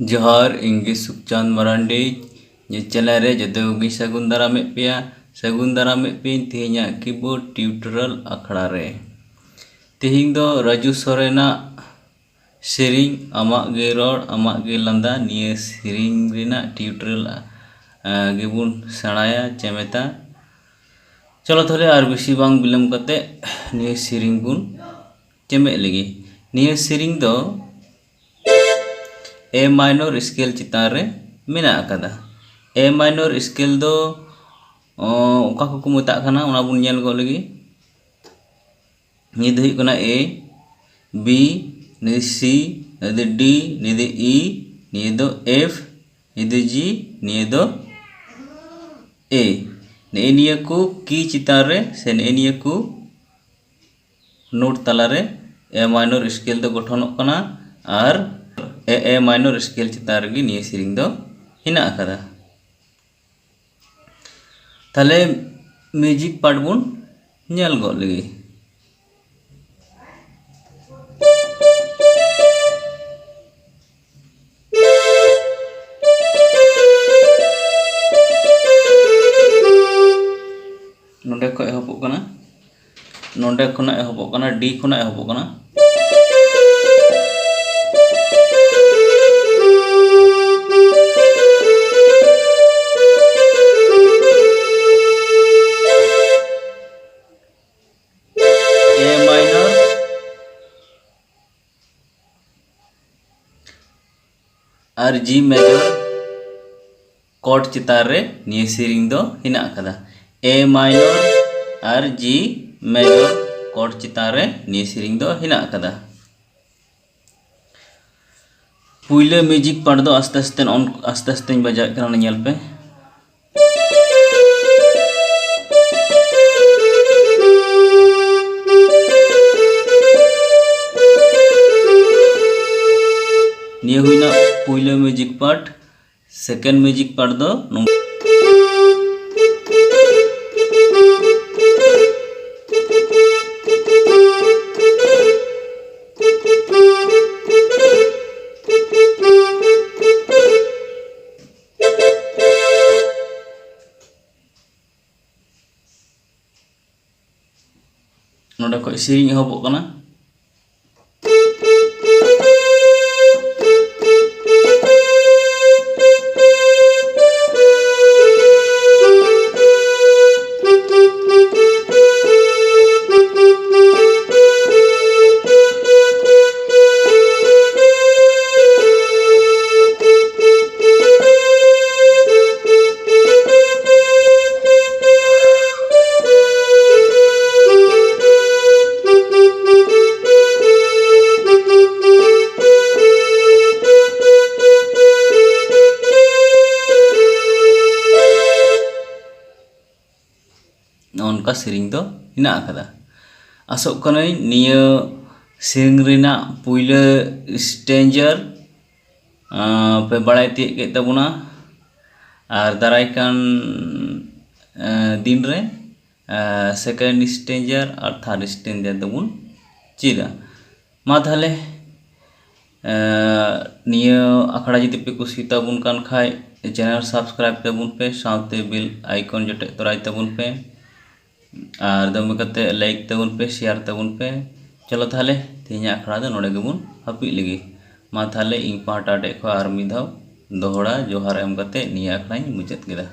जोहार इंगे सुखचांद मरांडी ये चला रे जदे उगी सगुन दारा में पे तेहिया कीबोर्ड ट्यूटोरियल अखड़ा रे तेहिंग दो राजू सोरेना सेरिंग आमाग गे रोड आमाग गे लंदा निये सेरिंग रेना ट्यूटोरियल गेबुन सणाया चेमेता चलो थोड़े आर बेसी बांग बिलम कते निये सेरिंग बुन चेमे लगी निये सेरिंग दो ए माइनर स्केल चितान रे मेना अकादा ए माइनर स्केल दो ओका को मेता खाना ओना बुन नेल गो लगी नि दो हुई कना ए बी नि सी नि डी नि दो ई नि दो एफ नि दो जी नि दो ए निये को की चितान रे से निये को नोट तला रे ए माइनर स्केल दो गठनोग कना आर ए माइनर स्केल चितान रेगी निये सेरिंग दो हिना अकादा ताले म्यूजिक पार्ट बुन नेल गो लगी नोंडे को एहबोग कना नोंडे खना एहबोग कना डी खना एहबोग कना आर जी मेजर कॉर्ड चितार रे निये सेरिंग दो हिना अकादा ए माइनर आर जी मेजर कॉर्ड चितान रे निये सेरिंग दो हिना अकादा पुइले म्यूजिक पार्ट दो आस्ते आस्ते बजा कना नेल पे निये हुईना पुइले music part second music part दो नोडे को सेरिंग एहबोग कना उनका सेरिंग दो हिना अकादा आसोग कनाई निये सेरिंग रेना पुइले स्टेंजर पे बड़ाई तिये के तबुना आर दारायकान दिन रे सेकेंड स्टेंजर और थर्ड स्टेंजर दबुन चीदा मा ताहले निये आखड़ा जदि पे कुसी ताबुन कान खाय चैनल सब्सक्राइब तबुन पे साथे बेल आइकन जटे तोराय तबुन पे और दमे कते लाइक तबुन पे शेयर तबुन पे चलो ताहले तेहिया आखड़ा दो नोडे गेबुन हापी लगी मा ताहले इन पाहटा टे खो आर मिद धाव दोहड़ा जोहार एम कते निया आखड़ाई मुचाद केदा।